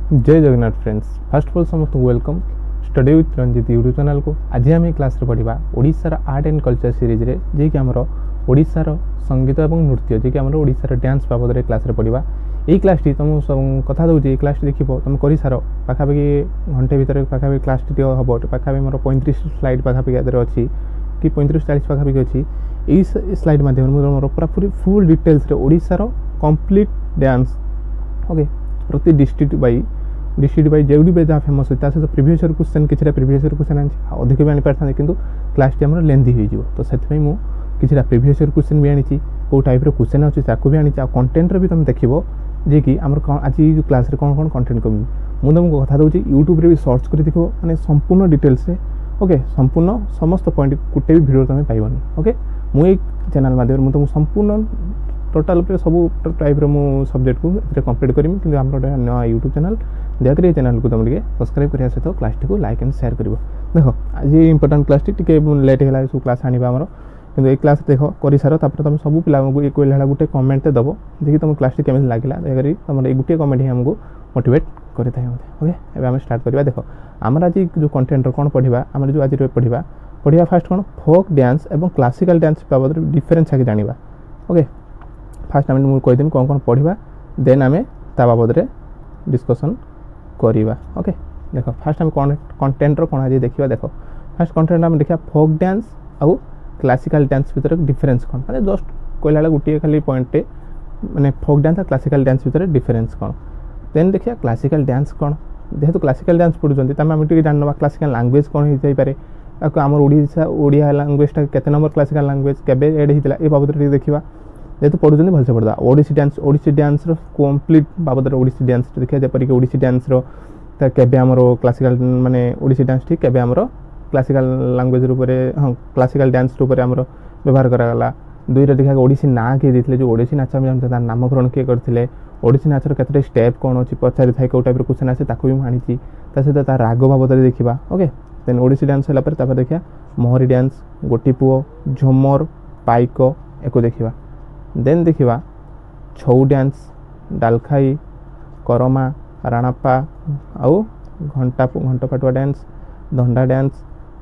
जय Jagannath friends first of all समस्त welcome study with Ranjit YouTube channel को। आज आम क्लास पढ़ा ओडिशार आर्ट एंड कल्चर सीरीज रे जे कि आमर ओडिशार संगीत और नृत्य जे कि आमर ओडिशार डांस बाबद क्लास पढ़ा। यही क्लास तुम सब कथा दूसरी क्लास देख तुम कर सार पाखापाखि घंटे भितर पाखापाखि क्लास हम पाखापाखि मोर 35 स्लाइड पाखापाखि अच्छी कि 35-40 पाखापाखि अच्छी। यही स्लाइड मध्यम मोर पूरा पूरी फुल डिटेल्स ओडिशार कंप्लीट डांस ओके प्रति डिस्ट्रिक्ट बाई जो भी जहाँ फेमस होता है प्रिवियस ईयर क्वेश्चन किसी प्रिवियस ईयर क्वेश्चन अधिक भी आनीपार कि क्लास टी आम लेंथी हो तो से किसी प्रिवियस ईयर क्वेश्चन भी आनी कौ टाइप क्वेश्चन अच्छी ताकू भी आनी कंटेंट भी तुम देखो जे कि आम आज जो क्लास रे कौन कौन कंटेंट कमी मुझे तुमको कथा दूसरी यूट्यूब रे भी सर्च कर देखो मैंने संपूर्ण डिटेल्स ओके संपूर्ण समस्त पॉइंट गोटे भी वीडियो तुम पाइबनी ओके मुझे चैनल माध्यम तुमको संपूर्ण टोटाल सब टाइप मु सब्जेक्ट को कंप्लीट करमी कि नया यूट्यूब चैनल दयाकोरी चैनल को तुम सब्सक्राइब करने सहित class T like and share कर देख आज इंपोर्टाट क्लास टी लेट है सब क्लास आने आमर कि ये क्लास देख कर सार तुम सब पिला गोटे कमेंट दब देखिए तुम क्लास टी केमी लगे दयाकोरी तुम ये गोटे कमेंट ही आमको मोटिवेट करता है ओके एवं आम स्टार्ट करवा। देख आमर आज जो कंटेंट कौन पढ़ा आम जो आज पढ़ा फास्ट कौन फोक डांस और क्लासिकल डांस बाबद डिफरेन्स आगे जाना ओके। फास्ट आम मुझे कहीदेमी कौन कौन पढ़ा देन आम ता बाबद डिस्कसन करवा ओके। देख फास्ट आम कंटेंट कौन आज देखा देख फास्ट कंटेंट आम देखा फोक डांस आउ क्लासिकल डांस भीतर डिफरेन्स कौन मैंने जस्ट कहला गोटे खाली पॉइंट मैंने फोक डांस और क्लासिकल डांस भीतर डिफरेन्स कौन देन देखिए क्लासिकल डांस कौन जेहेतु क्लासिकल डांस पढ़ुंट आम जान क्लासिकल लैंग्वेज कौन होपे आम ओडिया लैंग्वेजटा केते नंबर क्लासिकल लैंग्वेज केबे एड होता ये बाबद देखा जेहतु पढ़ुं भलसे पढ़ा ओडिसी डांस कंप्लीट बाबद ओडिसी डांस देखिए जपरिक ओडिसी डांस केबे आमर क्लासिकल माने ओडिसी डांस ठीक केबे आमर क्लासिकल लैंग्वेज रूप हाँ क्लासिकल डांस रूप आमर व्यवहार कराला। दुई देखा ओडिसी ना किए देते जो ओडिसी नाच आम जानते नामकरण किए करते ओडिसी नाचर केते स्टेप कौन अच्छी पचारि थाए कौ टाइप क्वेश्चन आसे ताकू भी आनी सहित राग बाबद देखा ओके। देन ओडिसी डांस है देखा मोहरी डांस गोटीपुओ झुमर पाइक एको देखा देन देखा छऊ डांस डालखाई करमा राणापा आउ घंटपाटुआ डांस धंडा डांस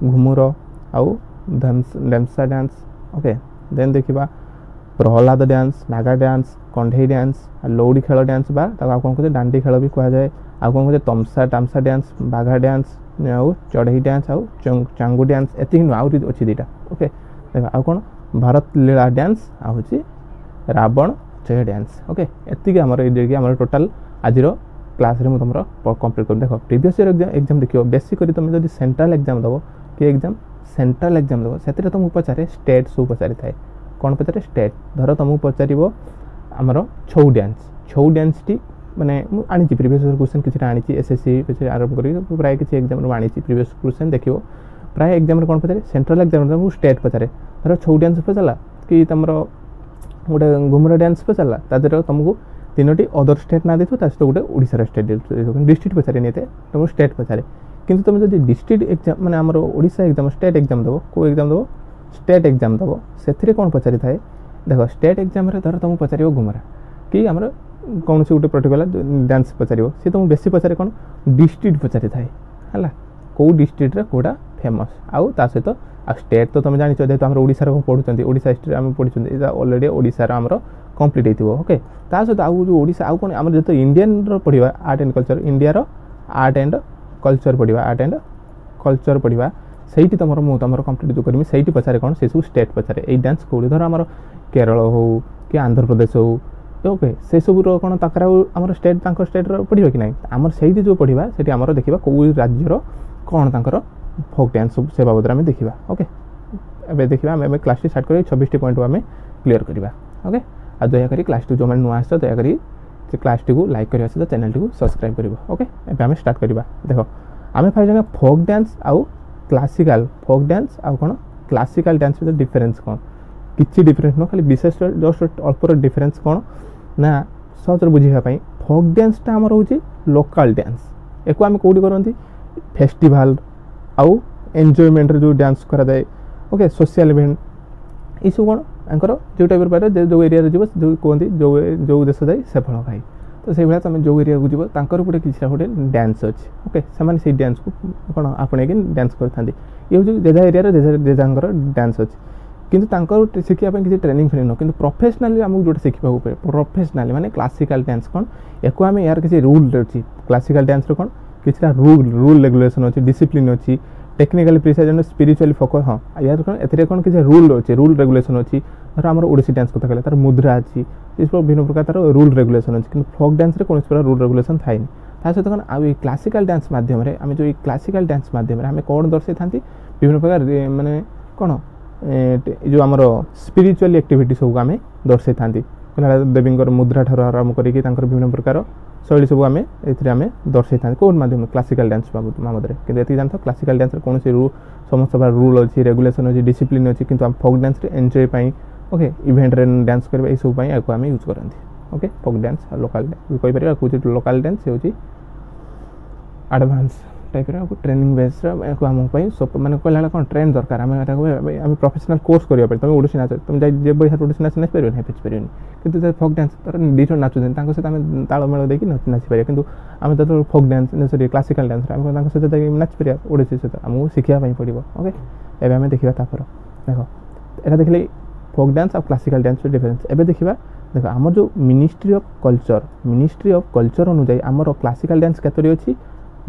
घुमुर आउ ढेमसा डांस ओके। देन देखा Prahlad dance Naga dance Kandhei dance लौड़ी खेल डांस बा कौन कहते डांडी खेल भी कह जाए आउ कौन कहते तमसा टामसा डांस बाघा डांस आउ चढ़ई डांस आउ चांगू डांस एति आउरी अच्छी दुईटा ओके। देख आउ कौन भारत लीला डांस आउ रावण जय डांस ओके एति आम टोटाल आज क्लास रे तुम कंप्लीट कर। देख प्रीवियस ईयर एग्जाम देखियो बेसिक तुम जो सेंट्रल एग्जाम दब कि एग्जाम सेंट्रल एग्जाम दब से तुमको पचारे स्टेट सब पचारि थाए कौन पचारे स्टेट धर तुमको पचार आमर छऊ डांस टी मैंने आनी प्रीवियस क्वेश्चन किसी आनी एसएससी आरंभ कर प्राय किसी एग्जाम आनी प्रीवियस क्वेश्चन देखो प्राय एग्जाम कौन पचारे सेंट्रल एग्जाम तुमको स्टेट पचारे धर छऊ डांस पचारा कि तुम गोटे घुमुरा डांस पचारा तादेह तुमको तीनोटी अदर स्टेट ना देखो सहित गोटे ओडिशार स्टेट डिस्ट्रिक्ट पचारे नहीं तुमको स्टेट पचारे किंतु तुम जो डिस्ट्रिक्ट एग्जाम मैंने आमर ओडिशा एग्जाम स्टेट एग्जाम दब को एग्जाम दब स्टेट एग्जाम दब से कौन पचारि थाए देख स्टेट एग्जाम धर तुमको पचार घुमरा कि आमर कौन से गोटे पर्टिकुलर डांस पचार सी तुमको बेसी पचारे कौन डिस्ट्रिक्ट पचारि थाए है कौ डिस्ट्रिक्ट रे कोटा फेमस आउ ता सहित आ स्टेट तो तुम जान जेहतु आम ओडिशार पढ़ुं ओडिशा हिस्ट्री आम पढ़ी अलरेडी ओडिशार आमर कंप्लीट हो ओके। ता सहित आउ जो ओडिशा आउ कौन आम जो इंडियन पढ़ा art and culture India art and culture पढ़ा आर्ट एंड कल्चर पढ़ा से तुम कंप्लीट जो करमी से पचारे कौन से सब स्टेट पचारे ये डांस कौड़ी धर आम केरल हो कि आंध्र प्रदेश हो ओके से सब कौन तक आम स्टेट स्टेट पढ़ा कि ना आम से जो पढ़ा से आम देखा कौ राज्यर कौन तर फोक डांस से बाबद में देखा ओके। एवं देखा आम क्लास टी स्टार्ट कर 26 पॉइंट आम क्लीयर करवा ओके। आ दयाकोरी क्लास टी जो मैंने नुआ आस दयाकोरी से क्लास टी को लाइक करने सहित चैनल टी को सब्सक्राइब कर ओके। एवं आम स्टार्ट करवा। देख आम फास्ट फोक डांस आउ क्लासिकल फोक डांस आउ कौन क्लासिकल डांस भीतर डिफरेन्स कौन किसी डिफरेन्स न खाली विशेष जस्ट अल्प डिफरेन्स कौन ना सहज बुझापी फोक डांसटा आमर हूँ लोकल डांस एक आम कौटी करती फेस्टिवल आउ एंजॉयमेंट जो डांस कराए ओके सोशल इवेंट ये सब कौन जो टाइप जो एरिया जो कहते जो देश जाए से फल खाई तो से भाया तुम जो एरिया को जीव तांकर गोटे किसी गोटे डांस अच्छी ओके से डांस को कौन आपणे डांस करते ये हूँ जेजा एरिया जेजांर डांस अच्छी किंतु शिखापी किसी ट्रेनिंग फ्रेनिंग न कि प्रोफेशनाली आमको जो शिखा पड़े प्रोफेशनाली माने क्लासिकल डांस कौन या आम यार किसी रूल अच्छी क्लासिकल डांस कौन किसी रूल रेगुलेशन अच्छी डिसिप्लिन अच्छी टेक्निकल प्रिसाइजन स्पिरिचुअली फोकस हाँ यार कौन ए कौन किसी रूल अच्छे रूल रेगुलेशन अच्छी धर आम ओडिसी डांस कथा कहला तार मुद्रा अच्छी इस विभिन्न प्रकार तार रूल रेगुलेशन अच्छी कि फोक डांस कौन प्रकार रूल रेगुलेशन थाए सहित कौन आई क्लासिकल डांस मध्यम आम जो क्लासिकल डांस मध्यम आम कौन दर्शाई था विभिन्न प्रकार माने कौन जो आमर स्पिरिचुअल एक्टिविटी सब आम दर्शाई था देवी मुद्रा ठार आरंभ करके विभिन्न प्रकार शैली सब आम ए दर्शाई था कौन मध्यम क्लासिकल डांस बाबद में कि जानता क्लासिकल डांस कौन समस्त रूल अच्छी रेगुलेशन अच्छी डिसिप्लिन अच्छी कि फोक डांस एंजॉय पाई ओके इवेंट रे डांस करबा ए सब पई आको आम यूज करंती okay folk dance local dance कहि परिया कुछ लोकल डांस होची एडवांस टाइप रे ट्रेनिंग बेस रे को हम पई सब माने कहला कोन ट्रेन दरकार हम प्रोफेशनल कोर्स करिया पर तुम ओडिसी नाच तुम जे बई हाथ ओडिसी नाच नाच परियो नै पेच परियो किंतु जे फोक डांस तर डिटो नाचु देन तांको से हम ताळ मेळ देकी नाच परिया किंतु हम तो फोक डांस ने सॉरी क्लासिकल डांस हम तांको से देकी नाच परिया ओडिसी से हम सिखिया पई पड़िबो ओके एबे हम देखिबा तापर देखो एटा देखले फोक डांस और क्लासिकल डांस डिफरेंस एबे देखिबा देखो आम जो मिनिस्ट्री ऑफ कल्चर अनुसार आमर क्लासिकल डांस केतोटी अछि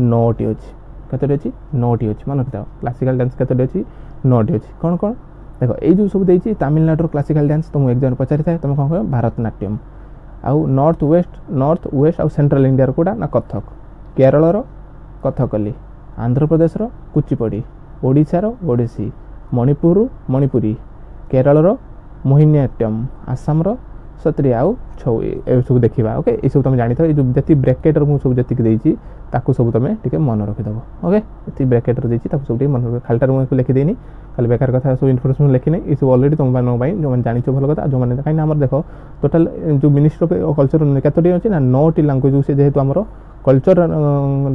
9टी अछि केतोटी अछि 9टी अछि मन रखिता क्लासिकल डांस केतोटी अछि 9टी अछि कौन कौन देखो ए जो सब देछि तमिलनाडु क्लासिकल डांस तुम एग्जाम पचारि थाए तुम कोन कहबो भारतनाट्यम आउ नॉर्थ वेस्ट आउ सेंट्रल इंडिया रो कोडा ना कथक केरल रो कथकली आंध्र प्रदेश रो कुचिपुड़ी ओडिशा रो ओडिसी मणिपुरी केरल रो मोहिनीअट्टम आसाम रो सत्रिया आउ छौ ए सब देखिबा ओके ए सब तुम जानि थो ए जो जति ब्रैकेट रो सब जति देछि ताकू सब तुम टिके मन रखि दबो ओके एति ब्रैकेट रो देछि ताकू सब टिके मन रखि खालटा रो लिखि देनी खाली बेकार कथा सब इन्फॉर्मेशन लिखि नै ए सब ऑलरेडी तुम बानो भाई जो मन जानि छ भलो कथा जो मन काई हमर देखो टोटल जो मिनिस्ट्री ऑफ कल्चर केतोटी अछि ना 9टी लैंग्वेज से जेहेतु हमर culture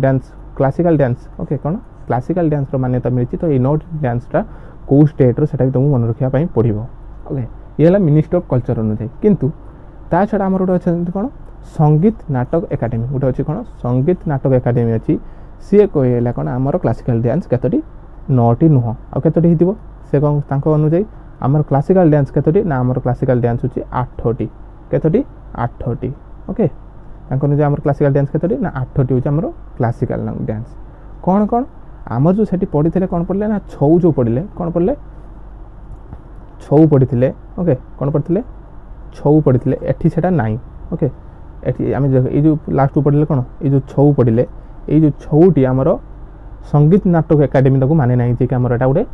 dance classical dance okay कोन क्लासिकल डांस रो मान्यता मिलछि तो ए 9टी डांसटा को स्टेट रो सेटा भी तुम मन रखिया पई पड़िबो ओके ये है मिनिस्ट्री ऑफ कल्चर अनुसार किंतु ता छड़ा हमर गोटे अच्छे कौन संगीत नाटक एकाडेमी गोटे अच्छी कौन संगीत नाटक एकाडेमी अच्छी सी कहला कौन आमर क्लासिकल डांस केतोटी 9टी नुह आ केतोटी हितिबो से कौन तांको अनुसार आमर क्लासिकल डांस केतोटी ना आमर क्लासिकल डांस होची 8टी केतोटी 8टी ओके तांको अनुसार आमर क्लासिकल डांस केतोटी ना 8टी होची आमर क्लासिकल डांस कौन कौन आमर जो सेठी पढ़िथिले कौन पढ़ले ना छौ जो पढ़ले कौन पढ़ले छौ पढ़िथिले ओके कौन पढ़िथिले छौ पढ़िथिले एठी सेटा नाइ ओके एठी आमे ए जो लास्ट पढ़ले कौन ए जो छौ पढ़ले ए जो छौटी आमर संगीत नाटक एकाडेमी तक माने नाइ जे आमर एटा गोटे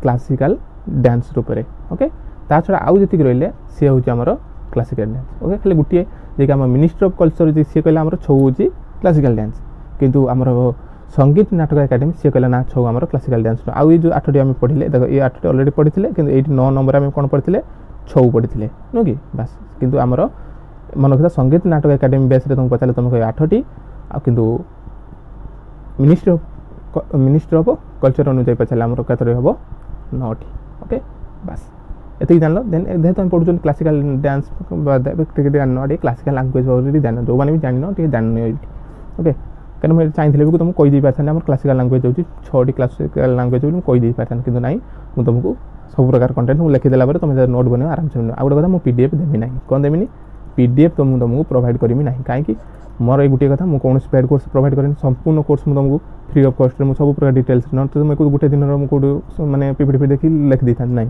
क्लासिकल डांस रूप रे ओके ता छडा आउ जति रहले से होची आमर क्लासिकल डांस ओके खाली गुटिए जे आम मिनिस्ट्री ऑफ कल्चर जे से कहला आमर छौ होची क्लासिकल डांस किंतु आमर संगीत नाटक एकाडेमी सी कहला ना छौ आमर क्लासिकल डांस आउ जो 8टी आम पढ़ले देखो ये 8टी ऑलरेडी पढ़िथिले किंतु 8 9 नंबर आम कोन पढ़िथिले छौ पढ़िथिले नो कि बस किंतु आमर मन रखिता संगीत नाटक एकाडेमी बेस रे तुम पचाले तुम कह 8टी आ किंतु मिनिस्ट्री ऑफ कल्चर अनुसार पचाले आमर केतरे हबो 9टी ओके बस एति जानलो देन जे तुम पढुछन क्लासिकल डांस टिके जाननो क्लासिकल लैंग्वेज ऑलरेडी जानो जो माने भी जाननो टिके जाननो ओके कहीं मुझे चाहिए भी तुमको कही पार्थ आम क्लासिकल लैंग्वेज होची 6टी क्लासिकल लैंग्वेज बोली कही पार्थ कि ना मुझे तुमको सब प्रकार कंटेंट मुझे लिखिदेला तुम नोट बन आराम से बन आउ गोटे कथा मुझे पीडीएफ देवी ना कौन देवी पीडीएफ तो मुझे तुमको प्रोवाइड करी ना कहीं मोर ये गोटे कथा मुझे कौन पेड कोर्स प्रोवाइड करें संपूर्ण कोर्स मुझे तुमको फ्री ऑफ कॉस्ट में सब प्रकार डिटेल्स न तो तुमको गोटे दिन मुझे माने पीपीटी देखी लिखि दे था ना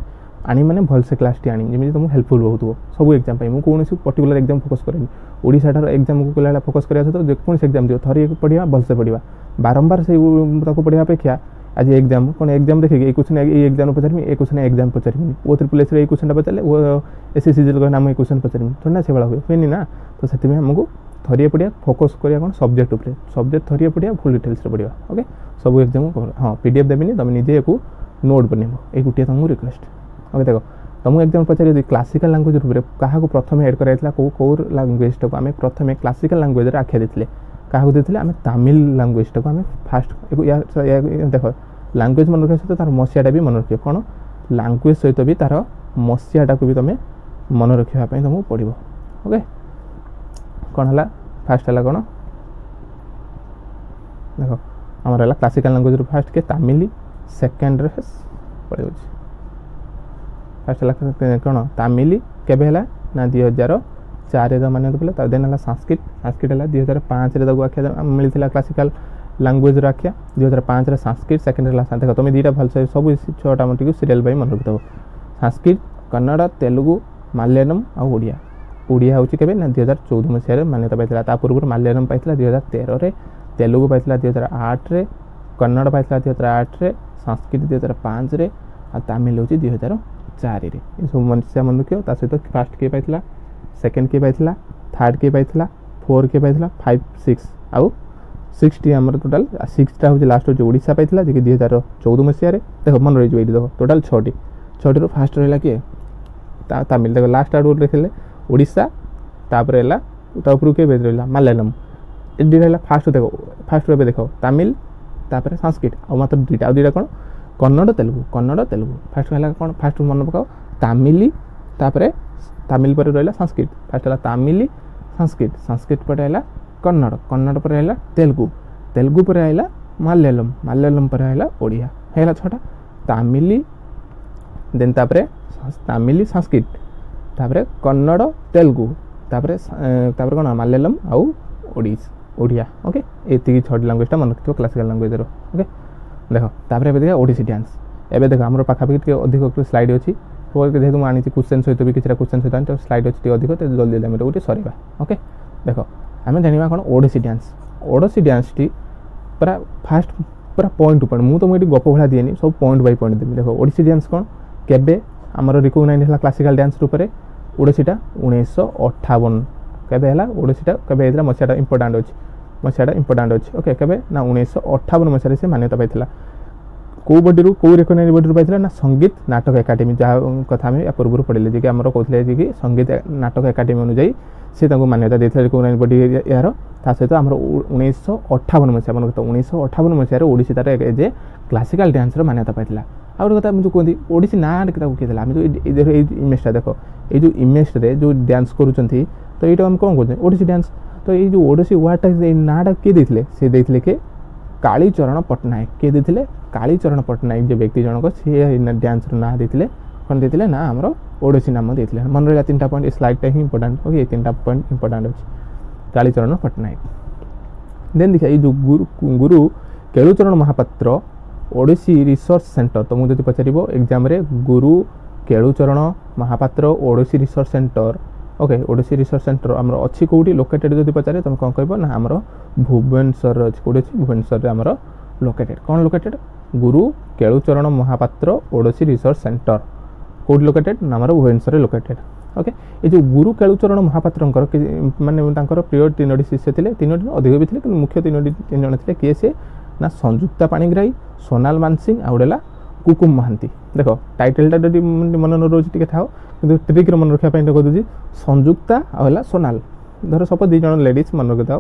आनी मैंने भलसे क्लास टी आनी जमी तुमको हेल्पफुल बहुत हो सब एग्जाम मुझे कौन पर्टिकुलर एग्जाम फोकस करें ओडिशा ठार एग्जाम को कहला फोकस करा तो जेकोसी एग्जाम दियो थरी पढ़िया भलसे पढ़िया बारंबार से पढ़िया अपेक्षा आज एग्जाम कौन एग्जाम देखिए क्वेश्चन ये एग्जाम पचारि ए क्वेश्चन एग्जाम पचारि वो ट्रिपल एस क्वेश्चन पचारे वो एसएससी नाम ये क्वेश्चन पचारि थोड़ी ना से भाया हुए ना तो से आमको थरिए पढ़िया फोकस करिया कौन सब्जेक्ट उपर सब्जेक्ट थरिए पढ़िया फुल डिटेल्स पढ़िया ओके सब एग्जाम हाँ पीडीएफ देवी तुम निजे को नोट बनइब ये गोटे तुमको रिक्वेस्ट ओके देखो तुमको एग्जाम पचारि क्लासिकल लैंग्वेज रूप क्या प्रथम एड कराइला कौ लैंग्वेज टाक आम प्रथम क्लासिकल लैंग्वेज आख्या देते क्या देते आम तमिल लैंग्वेज टाक आम फास्ट देख लैंग्वेज मन रखा सहित तार मसीहाटा भी मन रख कौन लैंग्वेज सहित भी तार मसीहाटा को भी तुम मन रखापी तुमको पड़ो ओके कौन है फास्ट है कौन देख आमर है क्लासिकल लैंग्वेज फास्ट के तमिल सेकेंड पड़े फास्ट है कौन तमिल केबे ना 2004 मान्यता पाला देन है संस्कृत संस्कृत है 2005 आख्या मिलता क्लासिकल लैंग्वेज आख्या 2005 संस्कृत सेकेंड है देख तुम दुटा भल सब छटा मोटी सीरियल मन रखिदेव संस्कृत कन्नड़ तेलुगु मलयालम आउ ओडिया ओडिया हूँ के ना 2014 मसीह मान्यता पाई ता पूर्व मलयालम पाई 2013 तेलुगु पाई 2008 कन्नड़ पाई 2008 संस्कृत 2005 आ तमिल हूँ 2004 सब मसीहा मन रखियो सहित फास्ट किए पाई सेकेंड किए पाई थर्ड किए पाई 4 किए पाई 5 6 आउ 6 आम टोटाल 6टा हूँ लास्ट हूँ ओडिशा पाई जी 2014 मसीह देख मन रही ये देख टोटाल 6टी 6टी फास्ट रहा किए तमिल देख लास्ट आड़ देखिले ओडिशा तापर है ऊपर के रहा मलयालम ये रहा फास्ट देख फास्ट ए देख तमिल तापर संस्कृत आ मात्र दुईटा कौन कन्नड़ तेलुगु फास्ट है कौन फास्ट मन पकाओ तमिल तापर तमिल पर रहा संस्कृत फास्ट है तमिल संस्कृत संस्कृत पर है कन्नड़ पर है तेलुगु पर है मलयालम पर है ओडिया है 6टा तमिल देन तापर तमिल संस्कृत तापर कन्नड़ तेलुगु तापर कौन मलयालम आउ ओडिया ओके ये 6टी लैंग्वेज मन रखियो क्लासिकल लैंग्वेज ओके देख तापर देखा ओडिसी डांस एवं देख आम पाखापाखि अधिक स्लाइड अच्छी जेहतु मुझे आनी क्वेश्चन सहित भी किसी क्वेश्चन सहित स्लाइड अच्छी अधिक तो जल्दी जल्दी आम गोटे सर ओके देख आम जाना कौन ओडिसी डांस टी पूरा फास्ट पूरा पॉइंट टू पॉइंट मुझे तुमको ये गप भाया दिए सब पॉइंट बाय पॉइंट देवी देख ओडिसी डांस कौन केबे आमर रिकग्नाइज है क्लासिकल डांस रूप से ओडिसीटा 1958 केबे है ओडिसीटा केबे मसीहा इंपोर्टाट अच्छी मसीहा इंपोर्टाट अच्छी ओके केबे ना 1958 मसीह से मान्यता पाई कौ बडी कौ रिकग्नाइज बडी पाई ना संगीत नाटक एकाडेमी जहाँ कथा आम या पूर्व पढ़े जी आम कहते कि संगीत नाटक एकाडेमी अनुजाई सी मान्यता देते रिकग्नाइज बडी यार सहित आम 1958 मसीहा मन 1958 मसीह ओडिसी तार एज ए क्लासिकल डांस मान्यता पाई आ गए कथा जो कहते ओडिसी ना किए आम जो इमेजटा देख ये जो इमेज जो डांस करुँच तो ये आम कौन कहते ओडिसी डांस तो ये जो ओडिसी वार्डटा नाटा किए देते सी देते कि कालीचरण पट्टनायक किए देते कालीचरण पट्टनायक जो व्यक्ति जनक सी डांस ना देते कौन देते ना आमर ओडिसी नाम देते मन रहा 3टा पॉइंट स्लाइडटा ही इंपोर्टाट ओके 3टा पॉइंट इंपोर्टाट अच्छी कालीचरण पट्टनायक देन देखिए जो गुरु केलुचरण महापात्र ओडिसी रिसर्च सेंटर तो मुझे पचार exam Guru Kelucharan Mahapatra Odissi research centre okay Odissi research centre आमर अच्छी कौटी लोकेटेड जो पचारे तुम कौन कह ना आमर भुवनेश्वर अच्छी कौटी अच्छी भुवनेश्वर आमर लोकेटेड कौन located Guru Kelucharan Mahapatra Odissi research centre कौटी लोकेटेड ना आमर भुवनेश्वर लोकेटेड ओके ये जो गुरु केलुचरण महापात्र मानने प्रिय 3टी शिष्य थे 3टी अधिक भी थे मुख्य 3 जन थे किए सी ना संजुक्ता पाणिग्राही सोनाल मानसिंह आउडेला कुकुम महांती देख टाइटलटा मन रोचे था कि ट्रिक मन रखा कही संजुक्ता आला सोनाल धर सपोज 2 जन लेडीज मन रखी था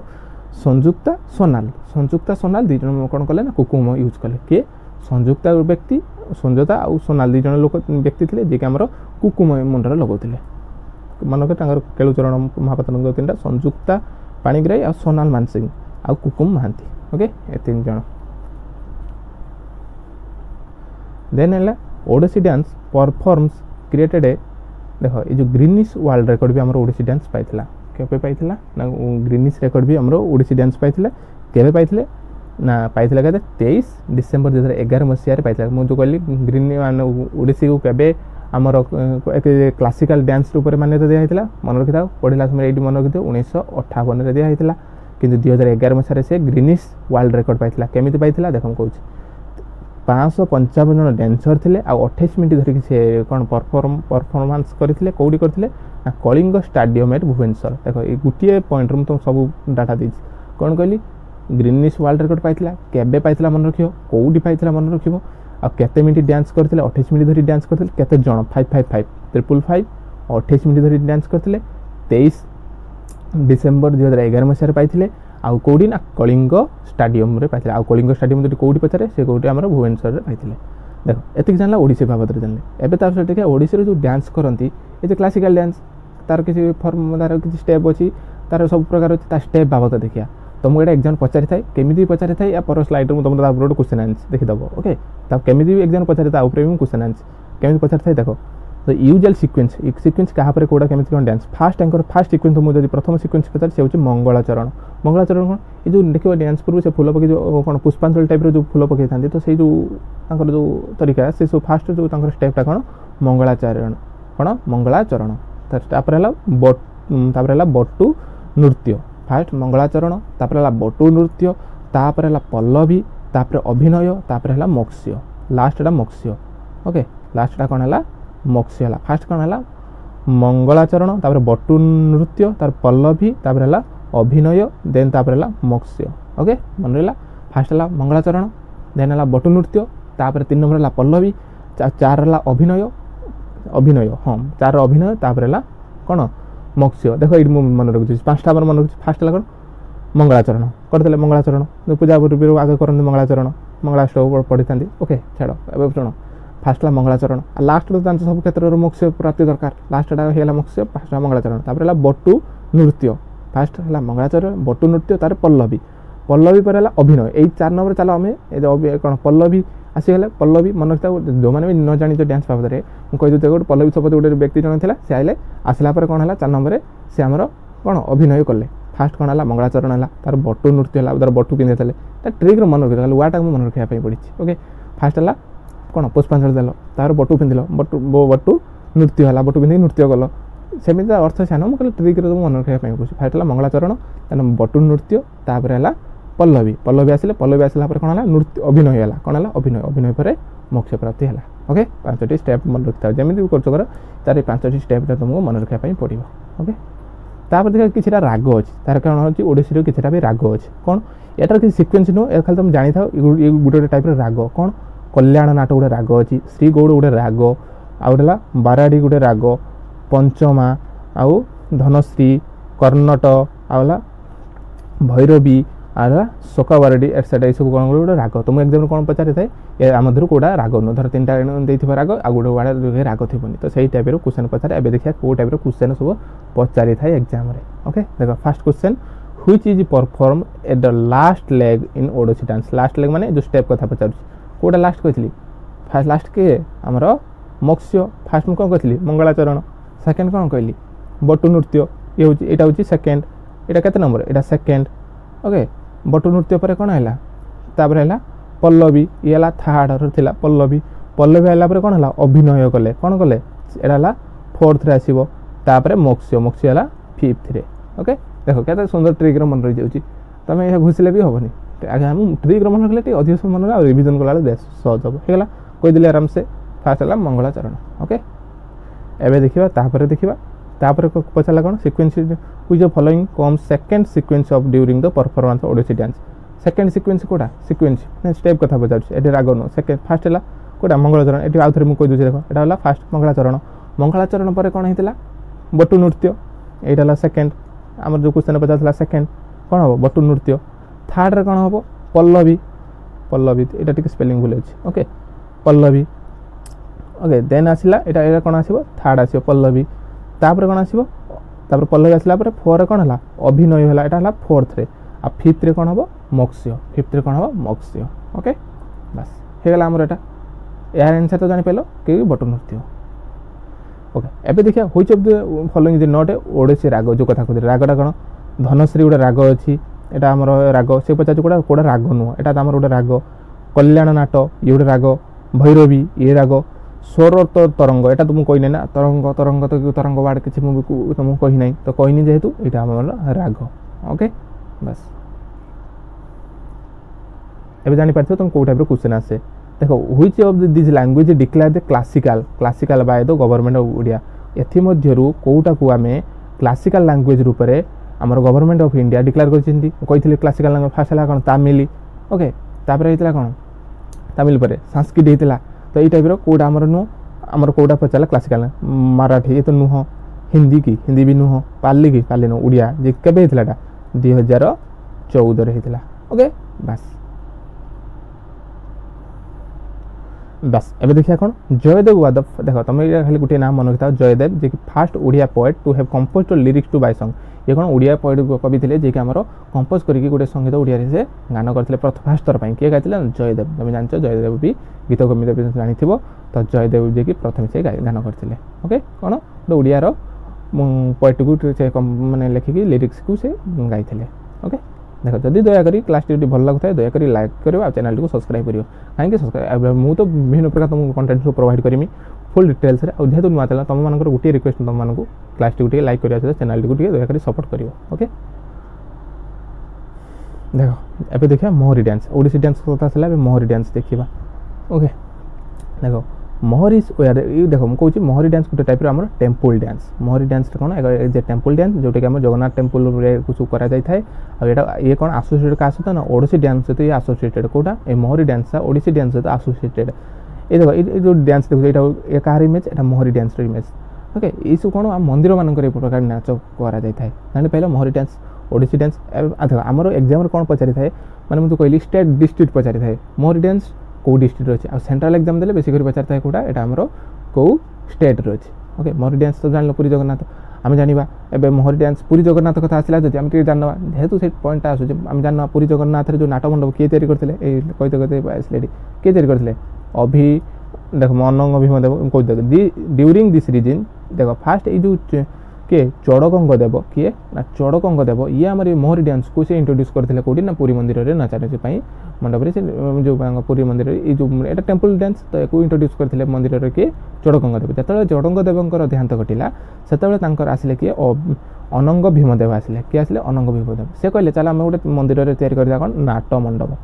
संजुक्ता सोनाल 2 जन कौन कले ना कुकुम यूज कले किए संजुक्ता व्यक्ति संजोता आउ सोनाल 2 जन लोक व्यक्ति थे जी आम कुकुम मुंडर लगौले मन रखे केलुचरण महापात्र 3टा संजुक्ता पाणिग्राही आ सोनाल मानसिंह आ कुकुम महांती ओके ये 3 जन देन है ओडिसी डांस परफॉर्म्स क्रिएटेड ए देख ये जो ग्रीनिश वर्ल्ड रिकॉर्ड भी आम ओडिसी डांस पाई केबे पाई ना ग्रीनिश रिकॉर्ड भी आम ओडिसी डांस पाई केबे पाई ना पाई कहते 23 डिसेम्बर 2011 मसीह पाई मुझे जो कहली ग्रीन ओडिसी को केबे आमर एक क्लासिकल डांस रूप में मान्यता दिया मन रखी था पढ़ला समय ये मन रखी 1958 दिया कि 2011 मसीह से ग्रीनिश वर्ल्ड रिकॉर्ड पाई केमी पाई देख कौन 555 जन डांसर थे आ 28 मिनट धरिक से कौन परफॉर्मेंस करते कौटी करते ना कलिंग स्टाडियम एट भुवनेश्वर देख ये गोटे पॉइंट तुम सब डाटा दी कौन कहली ग्रीनिश वर्ल्ड रिकॉर्ड पाई केबे पाई मन रख कौटी पाई मन रख आते मिनट डांस करते 28 मिनट धरी डांस करते केते जन 555 555 28 मिनट धरी डांस करते 23 डिसेम्बर 2011 मसीह पाई आउ कौटी ना कलिंग स्टाडियम पाई आउ कलिंग स्टाडियम जो कौटी पचारे से कौटी आम भुवनेश्वर पाई देख एतिक जानला ओडिसी बाबद जानले एबे तार देखिए ओडिसी जो डांस करती ये जो क्लासिकल डांस तार किसी फॉर्म तार किसी स्टेप अच्छी तार सब प्रकार अच्छे स्टेप बाबद देखिए तुमको ये एग्जाम पचारि थाए केमी पचारि थाए या पर स्लाइड में तुम गोटे क्वेश्चन आंसर देखीदेव ओके केमी भी एग्जाम पचारि था भी क्वेश्चन आंसर केमी पचारि थाए देख तो यूजुअल सिक्वेन्स सिक्वेन्स क्या कौटा केमी कौन dance fast anchor fast sequence मुझे प्रथम सिक्वेन्स पचार से हूँ मंगलाचरण मंगलाचरण कौन ये जो देखिए डांस पूर्व से फूल पकई जो कौन पुष्पांजलि टाइप जो फूल पकई था तो से जो तरीका से सब फास्ट जो स्टेपटा कौन मंगलाचरण कौन मंगलाचरण तापर बटू नृत्य फास्ट मंगलाचरण तापर बटू नृत्य तापर पल्लवी तापर अभिनय तापर मोक्ष्य लास्टा मोक्ष्य ओके लास्टा कौन है मोक्ष्य है फास्ट कौन है मंगलाचरण तापर बटू नृत्य तार पल्लवी तापर अभिनय देन तापर मोक्ष्य ओके मन रहा फास्ट है मंगलाचरण देन है बटू नृत्य तापर 3 नंबर है पल्लवी 4 है अभिनय अभिनय हाँ 4 अभिनय तापर है कौन मोक्ष्य देख ये मन रखुच्छी 5टा मन रखुच्छी फास्ट है कौन मंगलाचरण करते मंगलाचरण पूजा पूर्व आगे करते मंगलाचरण मंगलाष्टक पढ़ी था ओके छाड़ ए शुण फास्ट है मंगलाचरण लास्ट तो जानते सब क्षेत्र में मोक्ष प्राप्ति दरकार लास्टा है मोक्ष फास्ट मंगलाचरण तापर बटू नृत्य फास्ट है मंगलाचरण बटू नृत्य तार पल्लवी पल्लवी पर है अभिनय यही 4 नंबर चलो आम कौन पल्लवी आसीगले पल्लवी मन रखता जो मैंने भी न जानी डांस बाबद में मुझे गोटे पल्लवी शपथ गोटे व्यक्ति जन था सी आइले आसला कौन है 4 नंबर से आमर कौन अभिनय कले फास्ट कौन है मंगलाचरण है तार बटू नृत्य है तार बटू पिंधे थे ट्रिक मन रखी वाटा मन रखा पड़ी ओके फास्ट है कौन पुष्पांजलि देल तार बटू पिंधिल बटू नृत्य है बटू पिंधिक नृत्य कल सेमती अर्थ छान मुझे ट्रिक मन रखा पूछी फास्ट है मंगलाचरण बटू नृत्य तापर है पल्लवी पल्लवी आसिले पल्लवी आसला कौन है नृत्य अभिनय है कौन है अभिनय अभिनय पर मोक्ष प्राप्ति है ओके 5टी स्टेप मन रखी था जमी कर तार 5टी स्टेप तुमको मन रखा पड़ो ओके तापर देखा कि राग अच्छी तार कौन अच्छी ओडिसी कि भी राग अच्छी कौन यार किसी सिक्वेन्स नुह खाली तुम जानी था ये गोटे टाइप राग कौन कल्याण नाट गोटे राग अच्छी श्री गौड़ गोटे राग आउला बाराड़ी गोटे राग पंचमा आउ धनश्री कर्णट आउला भैरवी आला शोका बारडी एटसेट्रा ये सब कौन गोटे राग तुम एग्जाम कौन पचारि थाए आम धर कौटा राग नु धर 3टा राग आ गोटे वाड़ा राग थी तो सही टाइप क्वेश्चन पचारे एबे देखिए कौ टाइप क्वेश्चन सब पचारि थाए एग्जाम रे ओके देखो first question which is perform at the last leg in Odissi dance last leg माने जो स्टेप कथा पचार कौटा लास्ट कहली फास्ट लास्ट के आमर मोक्ष्य फास्ट में कौन कहली मंगलाचरण सेकेंड कौन कहली बटू नृत्य ये हूँ यहाँ हूँ सेकेंड यहाँ केते नंबर यहाँ सेकेंड ओके बटू नृत्य पर कौन है तापर है पल्लवी ये है थर्ड थिला पल्लवी पल्लवी आला पर कौन है अभिनय कले कौन कले यहाँ 4th रे आसीबो तापर मोक्ष्य मोक्ष्य है 5th रे ओके देखो क्या सुंदर ट्रिक मन रही जाऊँगी तुम यह घुसले भी हेनी आगे हम ट्रिक मन रखले अधिक समय मन रिविजन कला बेस सहज हम होगा कहीदेली आराम से फास्ट है मंगलाचरण ओके एवं देखा तापर पचारा कौन sequence which of following come second sequence of during the performance Odissi dance second sequence कौटा सिक्वेन्स स्टेप कथा पचार ये राग नु सेकेंड फास्ट है कौटा मंगलाचरण ये आउ थे मुझे कहीदे देख यहाँ फास्ट मंगलाचरण मंगलाचरण पर कौन होता बटू नृत्य यहाँ सेकेंड आम जो क्वेश्चन पचार सेकेंड कौन हम बटू नृत्य थर्ड रे कौन हम पल्लवी पल्लवी यहाँ टी स्पेलिंग भूल अच्छे ओके पल्लवी ओके देन आसला यहाँ कौन आसो थर्ड आसो पल्लवी तापर कौन आसो तापर पल्लवी आसला 4 कौन है अभिनय है यहाँ है 4th रे आ 5th रे कौन हम मोक्ष्य 5th रे कौन हम मोक्ष्य ओके बस होगा आमर यहाँ यार आंसर तो जानीपार कि बटू नृत्य ओके एबे देखिए which of the following is not a Odissi raga जो कथा कहते रागटा कौन धनश्री गोटे राग अच्छी यहाँ आमर राग से पचार कौटा कौटा राग नुह यहाँ आमर गोटे राग कल्याण नाट ये गोटे राग भैरवी ये राग स्वर तो तरंग यहाँ तुमको कहनी ना तरंग तरंग तो तरंग वार्ड किसी मुझे तुमको कही ना तो कहनी जेहेतु यहाँ आम राग ओके बस एबे जानी पारथि तुम कौ टाइप क्वेश्चन आसे देखो which of this language declare the classical classical by the government of India एथि मध्यरु कोउटा को आमे क्लासिकल लैंग्वेज रूप रे हमर गवर्नमेंट ऑफ इंडिया डिक्लेयर करछिंती कहिथिले क्लासिकल लैंग्वेज फास्ट हला कोन तमिल ओके तापर हेतला कोन तमिल पर संस्कृत हेतला तो ये टाइप रो कोडा हमर नु हमर कोडा पचाला क्लासिकल मराठी ये तो नुह हिंदी की हिंदी भी नुह पाली की पाली नु उड़िया जे केबे हेतलाटा 2014 रे हेतला ओके बस बस एबे देखिया कोन जयदेव वादव देखो तुम खाली गोटे नाम मन रखिथा जयदेव जे कि first Odia poet to have composed lyrics to by song ये कोन ओडिया पोएट कवि थिले जे कि हमरो कंपोज करिकि गोटे संगीत ओडिया रे से गान करथिले प्रथम फास्ट थर पई के गाइथिले जयदेव तुम जानछो जयदेव भी गीत कविता भी जानिथिबो तो जयदेव जे कि प्रथम से गान करथिले ओके कोन तो ओडिया रो पोएट को से माने लेखिकि लिरिक्स को से गाइथिले ओके देखो जदि दया करी क्लास टी भल लगता है दया करी लाइक करियो आ चैनल को सब्सक्राइब करियो काहे कि सब्सक्राइब मु तो विभिन्न प्रकार तुम कंटेंट को प्रोवाइड करमी फुल डिटेल्स रे आ जेहेतु नुआ चला तुम मानकर गोटे रिक्वेस्ट तुम मानकु क्लास टी लाइक करियो छै चैनल को दया करी सपोर्ट करियो ओके देखो एबे देखिया मोहरी डांस ओडिसी डांस कथा छला मोहरी डांस देखिबा ओके देखो मोहरी ये देखो मुझे कहूँ मोहरी डांस गोटे टाइप आम टेम्पल डांस मोहरी डांस कौन जे टेम्पल डांस जोटा कि आम जगन्नाथ टेम्पल कुछ करा ये कौन आसोसिएटेड क्या सहित ना ओडिसी डांस सहित ये आसोसिएटेड कौटा ये मोहरी डांस ओडिसी डांस सहित आसोसिएटेड ये देखो ये जो डांस देखो ये कहार इमेज ये मोहरी डांस इमेज ओके ये सब कौन मंदिर मानक प्रकार नाच करा जाए पहले मोहरी डांस ओडिसी डांस देखो आमर एग्जाम कौन पचारि थाए माने मुझे कहली स्टेट डिस्ट्रिक्ट पचारि थाए मोहरी डांस कौ डिस्ट्रिक्ट अच्छे आ सेंट्रल एग्जाम देले बेसिक पचार था कौटा यहाँ आमर कौ स्टेट रे अच्छे ओके मोहरी डांस तो जान पुरी जगन्नाथ आम जाना एवं मोहरी डांस पुरी जगन्नाथ कथा आसला जब आम जानवा जेहेतु से पॉइंट आसूँ आम जानवा पुरी जगन्नाथ जो नाट मंडप किए तैयारी करते कहते कहते आसले किए तैयारी करते अभि देख अनंग भीमदेव कह ड्यूरिंग दिस रिजन देख फास्ट ये जो किए चौड़गंग देव किए ना चौड़गंग देव ये आम मोहरी डांस को से इंट्रोड्यूस करते कौटी ना पुरी मंदिर में नचानाची मंडप से जो पुरी मंदिर ये जो एटा टेम्पल डांस तो एक इंट्रोड्यूस करते मंदिर में किए चौड़गंग देव जो चौड़गंग देव देहांत घटिला से आसिले किए अनंग भीमदेव आसिले किए आसिले अनंग भीमदेव से कहले चल आम गोटे मंदिर में तैयारी करवा कौन नाट मंडप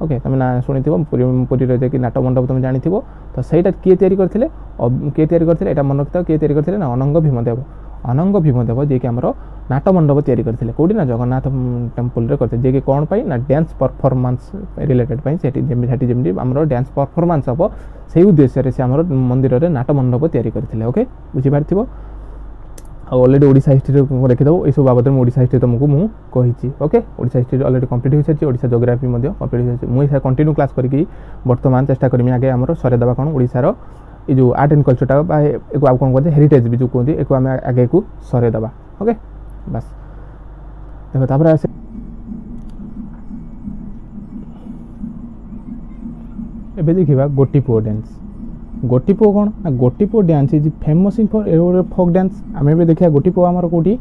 ओके तुम ना शुणी पुरी जाकि नाट मंडप तुम जानी तो सहीटा किए तैयारी करते किए तैयारी करते यहाँ मन रखता किए तैयारी करते ना अनंग भीमदेव जी कि आम नाट मंडप तैयारी करते कौटी ना जगन्नाथ टेम्पल करते जी कि कौन पाई ना डांस परफॉर्मेंस रिलेटेड जमी आम डांस परफॉर्मेंस हम से उद्देश्य से आम मंदिर में नाट मंडप तैयारी करते ओके बुझीपार ऑलरेडी ओडिशा हिस्ट्री देखिदेव ये सब बाबद में ओडिशा हिस्ट्री तुमको मुझे कही okay Odisha history already complete हो सारी ओडिशा जियोग्राफी कंप्लीट हो मुझे कंटिन्यू क्लास करके बर्तमान चेष्टा करमी आगे आम सरेदेवा कौन ओडिशार ये जो आर्ट एंड कल्चरटा आउ कौन कहते हेरिटेज भी जो कहते एक आम आगे को सरेदेवा ओके बस देखो तापर आसे एबे देखिबा गोटीपुओ डांस गोटीपुओ कौन ना Gotipua dance is famous in for folk dance आम भी देखिए गोटीपुओ आमर कौटी